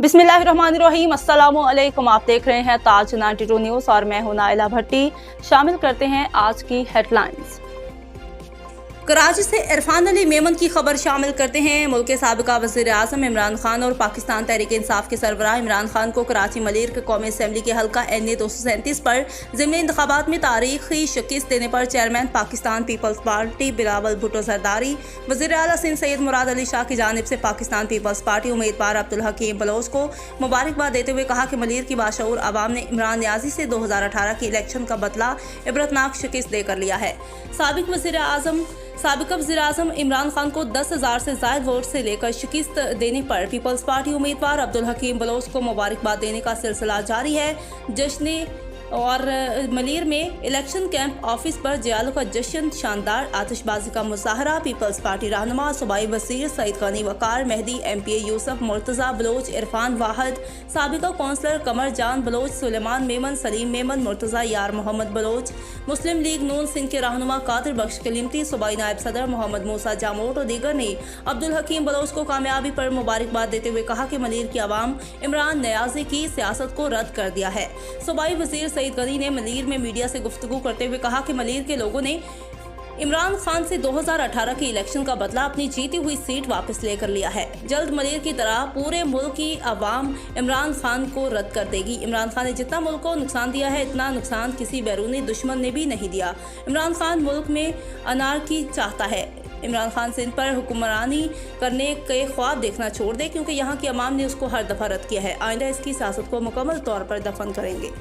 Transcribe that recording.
बिस्मिल्लाहिर्रहमानिर्रहीम, अस्सलामुअलैकुम। आप देख रहे हैं ताज 92 न्यूज़ और मैं हूं नाइला भट्टी। शामिल करते हैं आज की हेडलाइंस। कराची से इरफान अली मेमन की खबर शामिल करते हैं। मुल्क के साबिका वज़ीर आज़म इमरान खान और पाकिस्तान तहरीक इंसाफ के सरबराह इमरान खान को कराची मलीर के कौमी असम्बली के हल्का NA 237 पर ज़िमनी इंतखाबात में तारीखी शिकस्त देने पर chairman Pakistan Peoples Party Bilawal Bhutto Zardari, वज़ीर आला सिंध सैयद मुराद अली शाह की जानिब से पाकिस्तान पीपल्स पार्टी उम्मीदवार अब्दुल हकीम बलोच को मुबारकबाद देते हुए कहा कि मलीर की बाशऊर आवाम ने इमरान न्याजी से 2018 की इलेक्शन का बदला इबरतनाक शिकस्त देकर लिया है। साबिका वज़ीर आज़म इमरान खान को 10,000 से ज़ायद वोट से लेकर शिकस्त देने पर पीपल्स पार्टी उम्मीदवार अब्दुल हकीम बलोच को मुबारकबाद देने का सिलसिला जारी है। जश्न और मलीर में इलेक्शन कैंप ऑफिस पर जयालों का जश्न, शानदार आतिशबाजी का मुजाहरा। पीपल्स पार्टी रहनुमा सूबाई वज़ीर सईद गनी वकार, मेहदी MPA यूसुफ, मुर्तज़ा बलोच, इरफान वाहिद, साबिका कौंसलर कमर जान बलोच, सुलेमान मेमन, सलीम मेमन, मुर्तज़ा यार मोहम्मद बलोच, मुस्लिम लीग नून सिंध के रहनुमा कादिर बख्श कलीमती, सूबाई नायब सदर मोहम्मद मूसा जामोट और दीगर ने अब्दुल हकीम बलोच को कामयाबी पर मुबारकबाद देते हुए कहा कि मलीर की आवाम इमरान न्याजी की सियासत को रद्द कर दिया है। सूबाई वज़ीर सईद गनी ने मलीर में मीडिया से गुफ्तगू करते हुए कहा कि मलीर के लोगों ने इमरान खान से 2018 के इलेक्शन का बदला अपनी जीती हुई सीट वापस लेकर लिया है। जल्द मलीर की तरह पूरे मुल्क की आवाम इमरान खान को रद्द कर देगी। इमरान खान ने जितना मुल्क को नुकसान दिया है, इतना नुकसान किसी बैरूनी दुश्मन ने भी नहीं दिया। इमरान खान मुल्क में अनारकी चाहता है। इमरान खान सिंध पर हुक्मरानी करने के ख्वाब देखना छोड़ दे, क्योंकि यहाँ की आवाम ने उसको हर दफा रद्द किया है। आइंदा इसकी सियासत को मुकम्मल तौर पर दफन करेंगे।